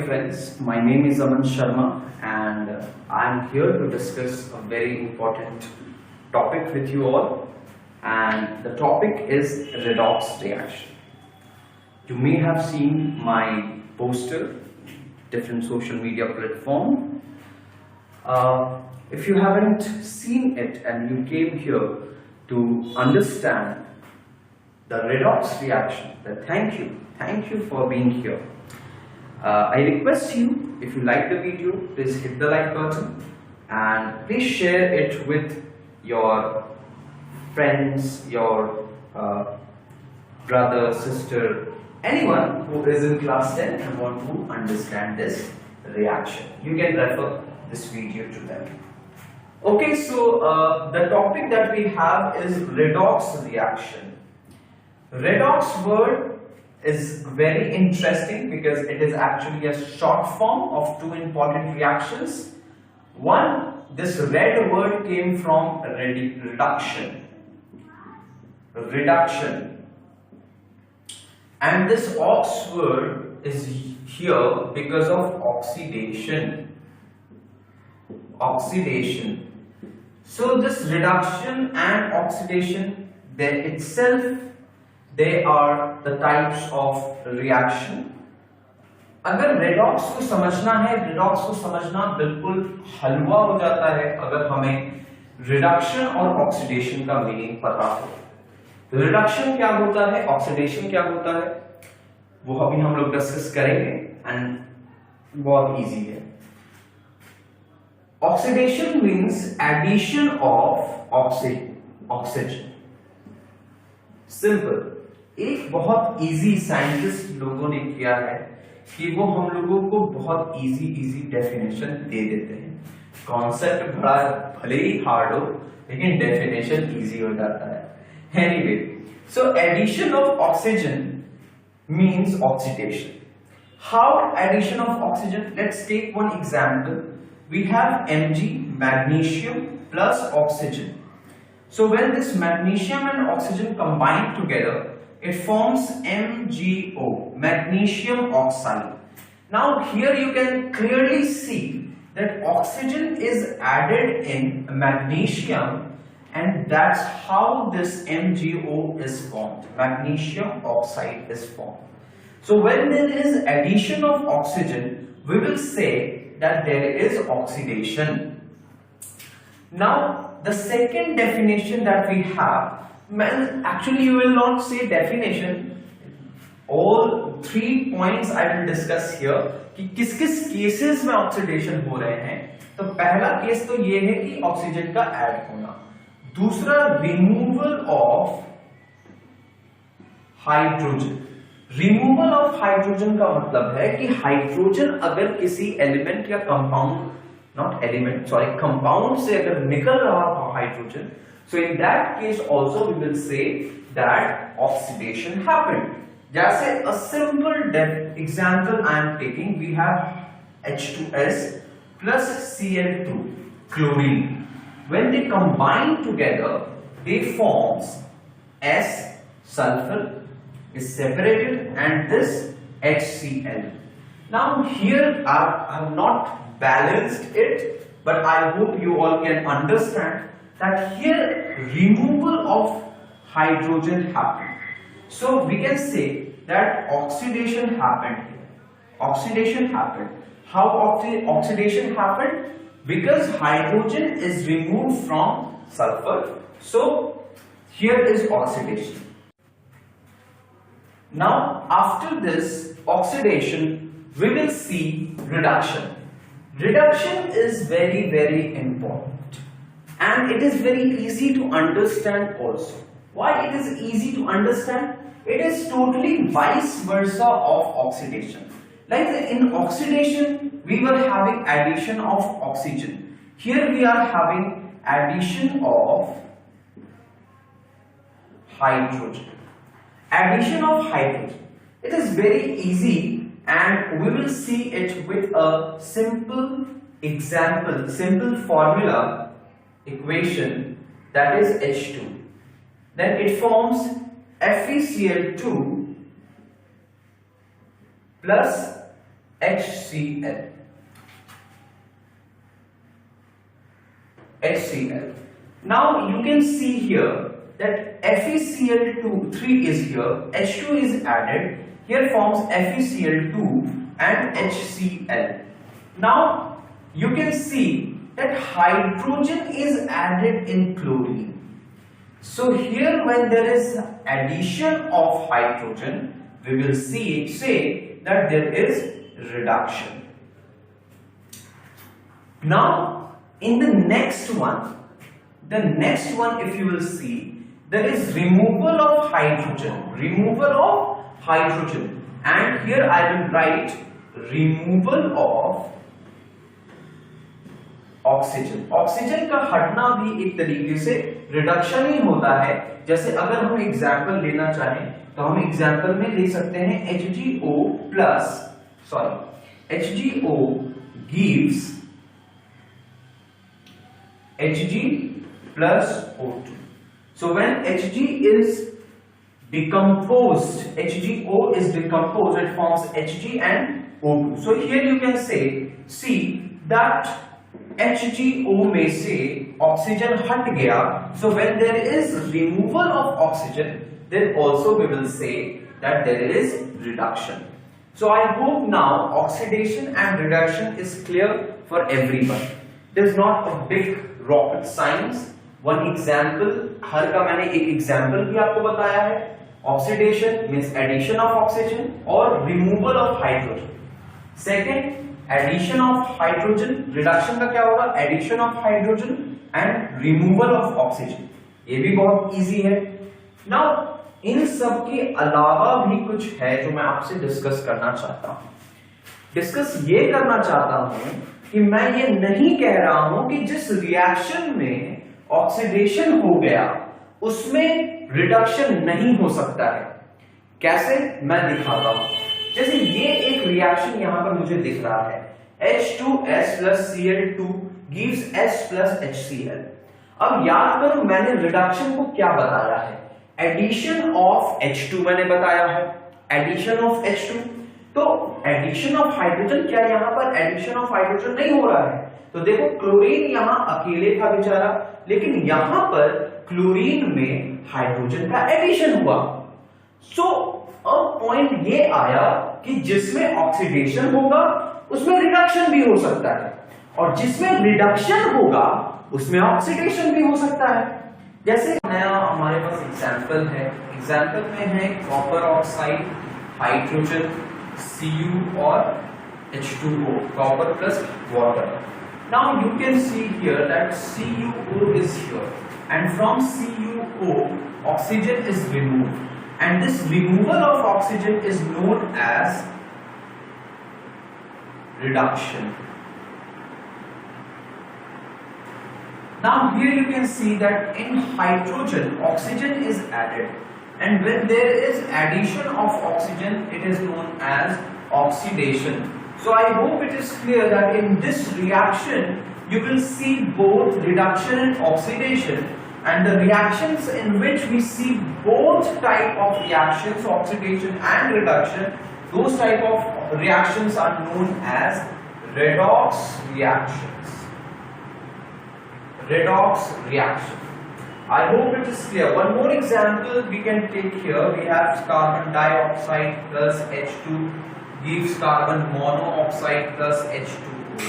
friends, my name is Aman Sharma and I am here to discuss a very important topic with you all, and the topic is redox reaction. You may have seen my poster, different social media platform. If you haven't seen it and you came here to understand the redox reaction, then thank you for being here. I request you, if you like the video, please hit the like button and please share it with your friends, your brother, sister, anyone who is in class 10 and want to understand this reaction. You can refer this video to them. Okay, so the topic that we have is redox reaction. Redox word is very interesting because it is actually a short form of two important reactions. One, this red word came from reduction, and this ox word is here because of oxidation. So this reduction and oxidation, they are the types of reaction. अगर redox को समझना है, redox को समझना बिल्कुल हलवा हो जाता है अगर हमें reduction और oxidation का मीनिंग पता हो. reduction क्या होता है, oxidation क्या होता है, वो अभी हम लोग डिस्कस करेंगे एंड बहुत इजी है. Oxidation means addition of oxygen. Simple. एक बहुत इजी साइंटिस्ट लोगों ने किया है कि वो हम लोगों को बहुत इजी डेफिनेशन दे देते हैं. कॉन्सेप्ट बड़ा भले ही हार्ड हो लेकिन डेफिनेशन इजी हो जाता है. Anyway, so addition of oxygen means oxidation. How addition of oxygen? Let's take one example. We have Mg, magnesium plus oxygen. So when this magnesium and oxygen combine together, it forms MgO, magnesium oxide. Now here you can clearly see that oxygen is added in magnesium, and that's how this MgO is formed. Magnesium oxide is formed. So when there is addition of oxygen, we will say that there is oxidation. Now the second definition that we have, actually you will not say definition, all 3 points I will discuss here कि किस किस cases में oxidation हो रहे हैं. तो पहला case तो ये है कि ऑक्सीजन का ऐड होना. दूसरा, removal of hydrogen. Removal of hydrogen का मतलब है कि हाइड्रोजन अगर किसी एलिमेंट या compound, not element, sorry, compound से अगर निकल रहा हो hydrogen, so in that case also we will say that oxidation happened. जैसे a simple example I am taking, we have H2S plus Cl2, chlorine. When they combine together, they forms S, sulfur is separated, and this HCl. Now here I have not balanced it, but I hope you all can understand that here removal of hydrogen happened. So we can say that oxidation happened here. Oxidation happened. How oxidation happened? Because hydrogen is removed from sulfur. So here is oxidation. Now after this oxidation, we will see reduction. Reduction is very important, and it is very easy to understand also. Why it is easy to understand? It is totally vice versa of oxidation. Like in oxidation, we were having addition of oxygen. Here we are having addition of hydrogen. Addition of hydrogen. It is very easy, and we will see it with a simple example, simple formula equation, that is H2. Then it forms FeCl2 plus HCl. HCl. Now you can see here that FeCl3 is here, H2 is added, here forms FeCl2 and HCl. Now you can see that hydrogen is added in chlorine. So here when there is addition of hydrogen, we will say that there is reduction. Now in the next one if you will see, there is removal of hydrogen, and here I will write removal of oxygen. Oxygen का हटना भी एक तरीके से reduction ही होता है. जैसे अगर हम एग्जांपल लेना चाहें तो हम एग्जांपल में ले सकते हैं HGO gives Hg plus O2. So when Hg is decomposed, HGO is decomposed, it forms Hg and O2. So here you can see that HGO में से ऑक्सीजन हट गया. So when there is removal of oxygen, then also we will say that there is reduction. So I hope now oxidation and reduction is clear for everyone. It is not a big rocket science. One example, हर का मैंने एक example भी आपको बताया है. Oxidation means addition of oxygen or removal of hydrogen. Second, addition of hydrogen. Reduction का क्या होगा? Addition of hydrogen and removal of oxygen. ये भी बहुत easy है. Now इन सब के अलावा भी कुछ है जो मैं आपसे डिस्कस करना चाहता हूं. डिस्कस ये करना चाहता हूं कि मैं ये नहीं कह रहा हूं कि जिस रिएक्शन में ऑक्सीडेशन हो गया उसमें रिडक्शन नहीं हो सकता है. कैसे? मैं दिखाता हूं. जैसे ये एक रिएक्शन यहां पर मुझे दिख रहा है, H2S plus Cl2 gives S plus HCl. अब याद करो मैंने रिडक्शन को क्या बताया है? एडिशन ऑफ H2 मैंने बताया है. एडिशन ऑफ H2, तो एडिशन ऑफ हाइड्रोजन, क्या यहां पर एडिशन ऑफ हाइड्रोजन नहीं हो रहा है? तो देखो क्लोरीन यहां अकेले था बेचारा, लेकिन यहां पर क्लोरीन में हाइड्रोजन का एडिशन हुआ. सो अब पॉइंट ये आया कि जिसमें ऑक्सीडेशन होगा उसमें रिडक्शन भी हो सकता है, और जिसमें रिडक्शन होगा उसमें ऑक्सीडेशन भी हो सकता है. जैसे नया हमारे पास एग्जांपल है. एग्जांपल में है कॉपर ऑक्साइड, हाइड्रोजन, Cu और H2O, copper plus water. Now you can see here that CuO is here, and from CuO oxygen is removed, and this removal of oxygen is known as reduction. Now here you can see that in hydrogen oxygen is added, and when there is addition of oxygen it is known as oxidation. So I hope it is clear that in this reaction you will see both reduction and oxidation, and the reactions in which we see both type of reactions, oxidation and reduction, those type of reactions are known as redox reactions. Redox reaction. I hope it is clear. One more example we can take here. We have carbon dioxide plus H2 gives carbon monoxide plus H2O.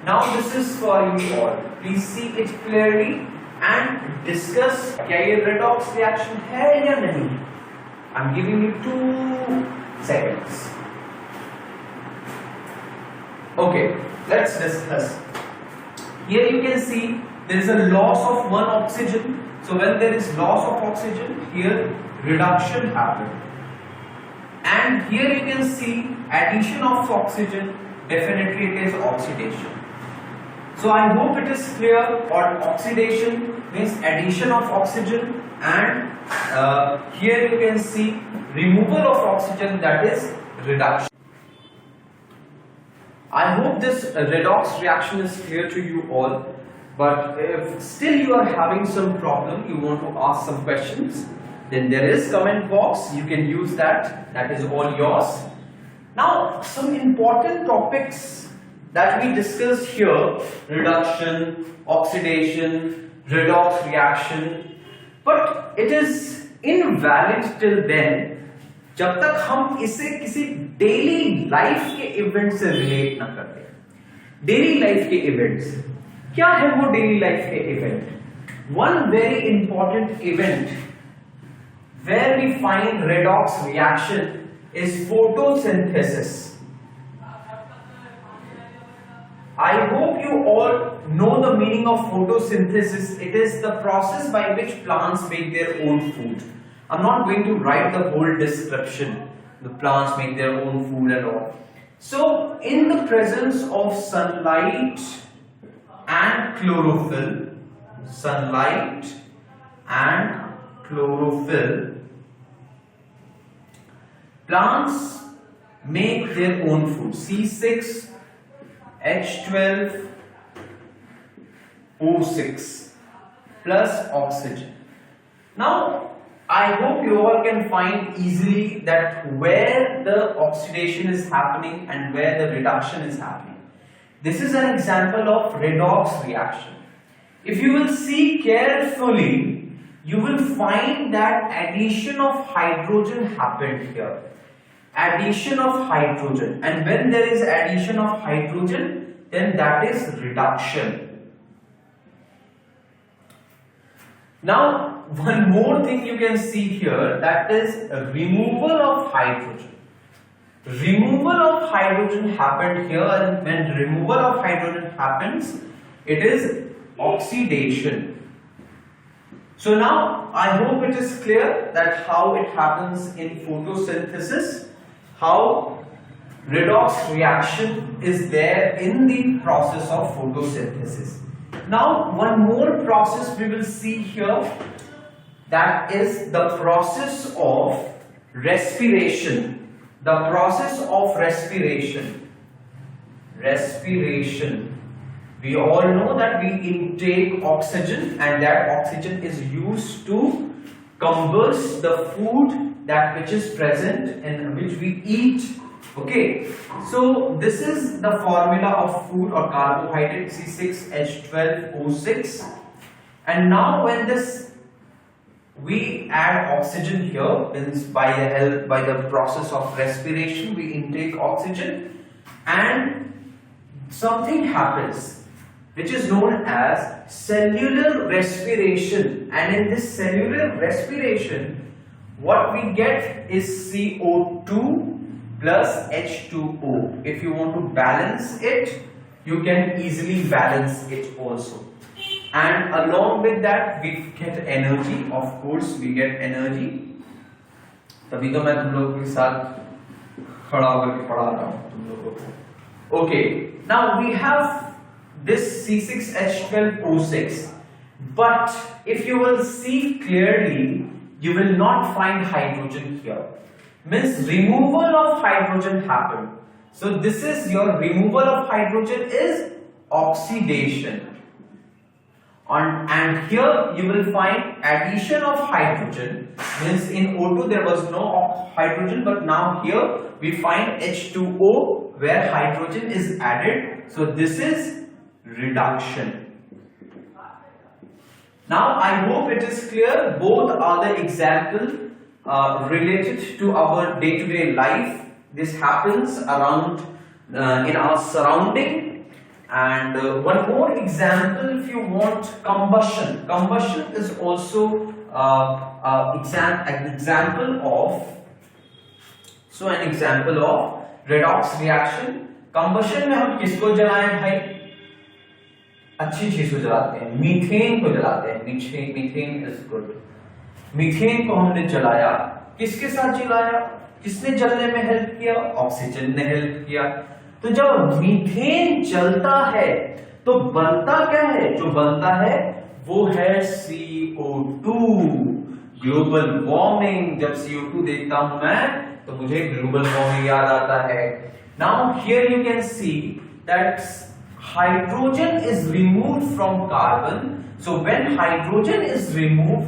Now this is for you all. Please see it clearly and discuss क्या ये redox reaction है या नहीं. I'm giving you 2 seconds. Okay, let's discuss. Here you can see there is a loss of one oxygen. So when there is loss of oxygen, here reduction happened. And here you can see addition of oxygen, definitely it is oxidation. So I hope it is clear what oxidation means, addition of oxygen, and here you can see removal of oxygen, that is reduction. I hope this redox reaction is clear to you all. But if still you are having some problem, you want to ask some questions, then there is comment box. You can use that. That is all yours. Now, some important topics that we discussed here: reduction, oxidation, redox reaction, but it is invalid till then जब तक हम इसे किसी daily life के event से relate ना करते। Daily life के इवेंट्स क्या है? वो डेली लाइफ के event, one very important event where we find redox reaction is photosynthesis. I hope you all know the meaning of photosynthesis. It is the process by which plants make their own food. I'm not going to write the whole description. The plants make their own food and all. So, in the presence of sunlight and chlorophyll, sunlight and chlorophyll, plants make their own food. C6H12O6 plus oxygen. Now, I hope you all can find easily that where the oxidation is happening and where the reduction is happening. This is an example of redox reaction. If you will see carefully, you will find that addition of hydrogen happened here. Addition of hydrogen, and when there is addition of hydrogen, then that is reduction. Now, one more thing you can see here, that is removal of hydrogen. Removal of hydrogen happened here, and when removal of hydrogen happens, it is oxidation. So now, I hope it is clear that how it happens in photosynthesis, how redox reaction is there in the process of photosynthesis. Now, one more process we will see here, that is the process of respiration. The process of respiration. Respiration. We all know that we intake oxygen, and that oxygen is used to combust the food that which is present and which we eat. Okay, so this is the formula of food or carbohydrate, C6H12O6, and now when this we add oxygen here, means by the process of respiration we intake oxygen, and something happens which is known as cellular respiration, and in this cellular respiration what we get is CO2 plus H2O. If you want to balance it, you can easily balance it also, and along with that we get energy. Of course we get energy, तभी तो मैं तुम लोगों के साथ खड़ा होकर के पढ़ा रहा हूँ तुम लोगों को। Okay, now we have this C6H12O6, but if you will see clearly, you will not find hydrogen here. Means removal of hydrogen happened. So this is your removal of hydrogen is oxidation. And here you will find addition of hydrogen. Means in O2 there was no hydrogen, but now here we find H2O where hydrogen is added. So this is reduction. Now I hope it is clear. Both are the example related to our day-to-day life. This happens around in our surrounding. And one more example, if you want, combustion. Combustion is also an example of redox reaction. Combustion में हम किसको जलाएं भाई? अच्छी चीज को जलाते हैं, मीथेन को जलाते हैं। Methane is good. मीथेन को हमने जलाया, किसके साथ जलाया? किसने जलने में हेल्प किया? ऑक्सीजन ने हेल्प किया। तो जब मीथेन जलता है तो बनता क्या है? जो बनता है वो है CO2, ग्लोबल वार्मिंग। जब CO2 देखता हूं मैं तो मुझे ग्लोबल वार्मिंग याद आता है। Now here you can see that hydrogen is removed from carbon. So when hydrogen is removed,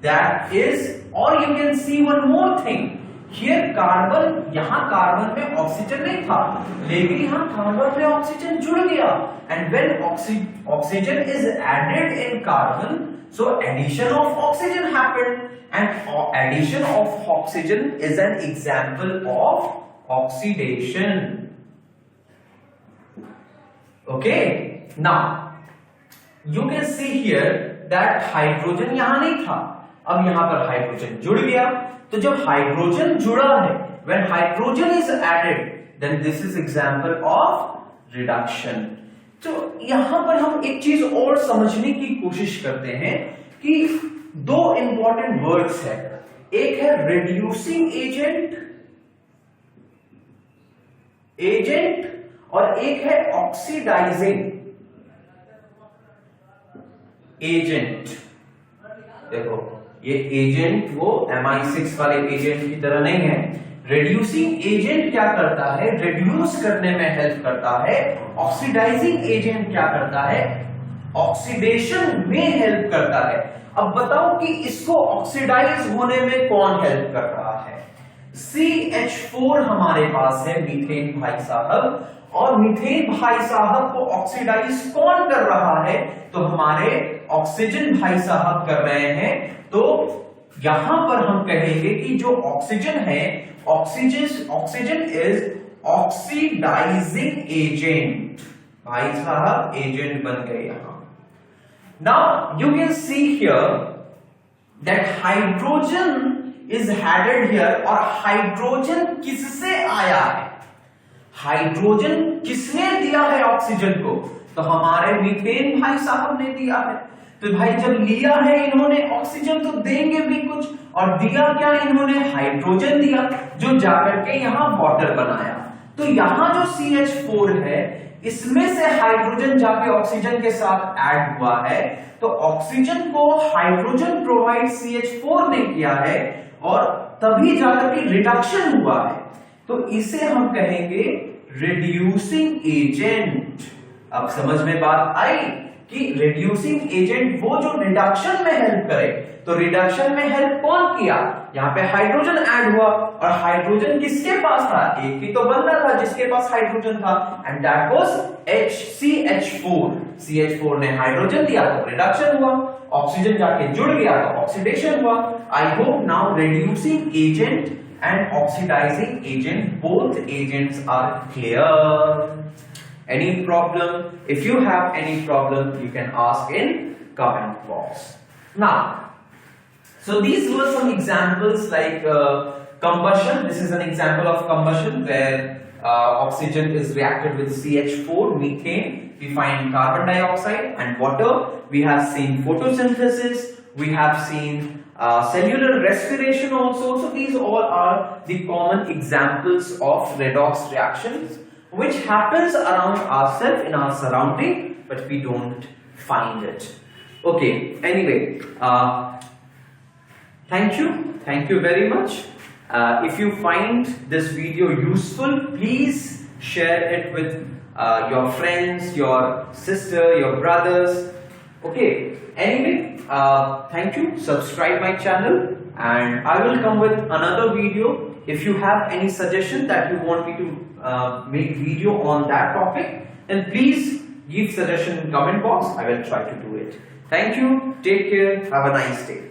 that is, or you can see one more thing, here carbon, यहां कार्बन में ऑक्सीजन नहीं था, लेकिन यहां carbon में ऑक्सीजन जुड़ गया, and when oxygen is added in carbon, so addition of oxygen happened, and addition of oxygen is an example of oxidation. Okay, now you can see here that hydrogen यहां नहीं था, अब यहां पर hydrogen जुड़ गया, तो जब हाइड्रोजन जुड़ा है, when hydrogen is added, then this is example of reduction. तो यहां पर हम एक चीज और समझने की कोशिश करते हैं कि दो इंपॉर्टेंट वर्ड्स है, एक है रिड्यूसिंग एजेंट और एक है ऑक्सीडाइजिंग एजेंट। देखो ये एजेंट वो Mi6 वाले एजेंट की तरह नहीं है। रिड्यूसिंग एजेंट क्या करता है, रिड्यूस करने में हेल्प करता है। ऑक्सीडाइजिंग एजेंट क्या करता है, ऑक्सीडेशन में हेल्प करता है। अब बताओ कि इसको ऑक्सीडाइज होने में कौन हेल्प कर रहा है। CH4 हमारे पास है, मीथेन भाई साहब, और मीथेन भाई साहब को ऑक्सीडाइज कौन कर रहा है, तो हमारे ऑक्सीजन भाई साहब कर रहे हैं। तो यहां पर हम कहेंगे कि जो ऑक्सीजन है, ऑक्सीजन इज ऑक्सीडाइजिंग एजेंट। भाई साहब एजेंट बन गए यहां। Now you can see here that hydrogen is added here, और हाइड्रोजन किससे आया है, हाइड्रोजन किसने दिया है ऑक्सीजन को, तो हमारे मीथेन भाई साहब ने दिया है। तो भाई जब लिया है इन्होंने ऑक्सीजन, तो देंगे भी कुछ, और दिया क्या इन्होंने, हाइड्रोजन दिया, जो जाकर के यहां वाटर बनाया। तो यहां जो CH4 है, इसमें से हाइड्रोजन जाके ऑक्सीजन के साथ ऐड हुआ है, तो ऑक्सीजन को हाइड्रोजन प्रोवाइड CH4 ने किया है, और तभी जाकर के रिडक्शन हुआ है। तो इसे हम कहेंगे रिड्यूसिंग एजेंट। अब समझ में बात आई कि रिड्यूसिंग एजेंट वो जो रिडक्शन में हेल्प करे। तो रिडक्शन में हेल्प कौन किया, यहां पे हाइड्रोजन ऐड हुआ, और हाइड्रोजन किसके पास था, एक ही तो बंदा था जिसके पास हाइड्रोजन था, and that was CH4। CH4 ने हाइड्रोजन दिया तो रिडक्शन हुआ, ऑक्सीजन जाके जुड़ गया तो ऑक्सीडेशन हुआ। I hope now reducing agent and oxidizing agent, both agents are clear. Any problem? If you have any problem, you can ask in comment box. Now, so these were some examples like combustion. This is an example of combustion where oxygen is reacted with CH4, methane. We find carbon dioxide and water. We have seen photosynthesis. We have seen cellular respiration also. So these all are the common examples of redox reactions which happens around ourselves, in our surrounding, but we don't find it. Okay, anyway, thank you very much. If you find this video useful, please share it with your friends, your sister, your brothers. Okay, anyway, thank you. Subscribe my channel, and I will come with another video. If you have any suggestion that you want me to make video on that topic, then please give suggestion in comment box. I will try to do it. Thank you. Take care. Have a nice day.